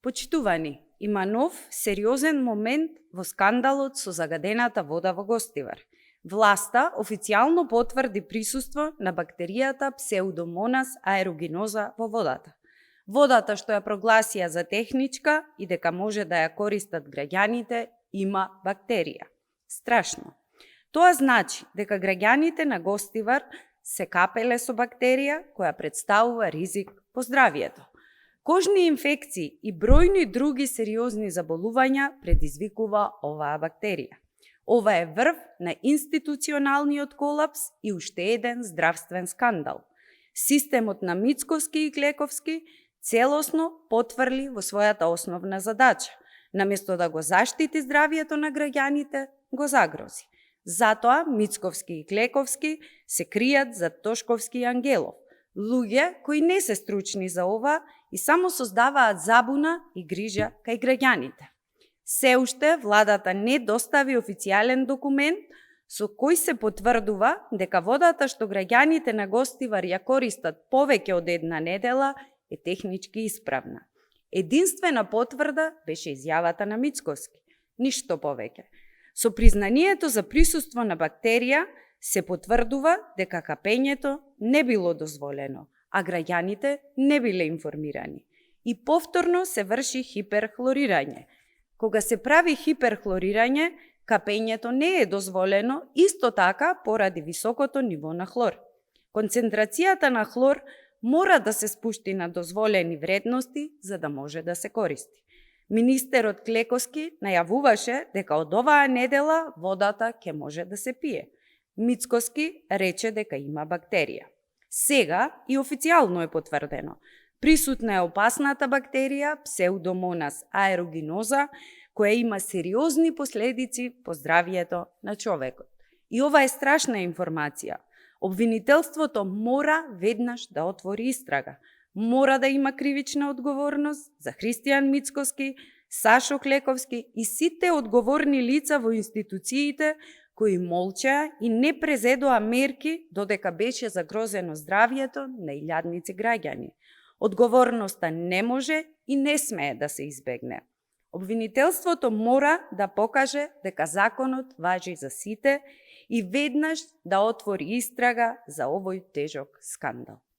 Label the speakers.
Speaker 1: Почитувани, има нов, сериозен момент во скандалот со загадената вода во Гостивар. Власта официјално потврди присуство на бактеријата Pseudomonas aeruginosa во водата. Водата што ја прогласија за техничка и дека може да ја користат граѓаните, има бактерија. Страшно. Тоа значи дека граѓаните на Гостивар се капеле со бактерија која представува ризик по здравието. Кожни инфекции и бројни други сериозни заболувања предизвикува оваа бактерија. Ова е врв на институционалниот колапс и уште еден здравствен скандал. Системот на Мицковски и Клековски целосно потврли во својата основна задача. Наместо да го заштити здравието на граѓаните, го загрози. Затоа Мицковски и Клековски се кријат за Тошковски и Ангелов, луѓе кои не се стручни за ова и само создаваат забуна и грижа кај граѓаните. Се уште владата не достави официјален документ со кој се потврдува дека водата што граѓаните на Гостивар ја користат повеќе од една недела е технички исправна. Единствена потврда беше изјавата на Мицковски. Ништо повеќе. Со признанието за присуство на бактерија се потврдува дека капењето не било дозволено, а граѓаните не биле информирани. И повторно се врши хиперхлорирање. Кога се прави хиперхлорирање, капењето не е дозволено, исто така поради високото ниво на хлор. Концентрацијата на хлор мора да се спушти на дозволени вредности за да може да се користи. Министерот Клековски најавуваше дека од оваа недела водата ќе може да се пие. Мицковски рече дека има бактерија. Сега и официјално е потврдено. Присутна е опасната бактерија Pseudomonas aeruginosa, која има сериозни последици по здравието на човекот. И ова е страшна информација. Обвинителството мора веднаш да отвори истрага. Мора да има кривична одговорност за Христијан Мицковски, Сашо Клековски и сите одговорни лица во институциите кои молчаа и не презедоа мерки додека беше загрозено здравието на илјадници граѓани. Одговорноста не може и не смее да се избегне. Обвинителството мора да покаже дека законот важи за сите и веднаш да отвори истрага за овој тежок скандал.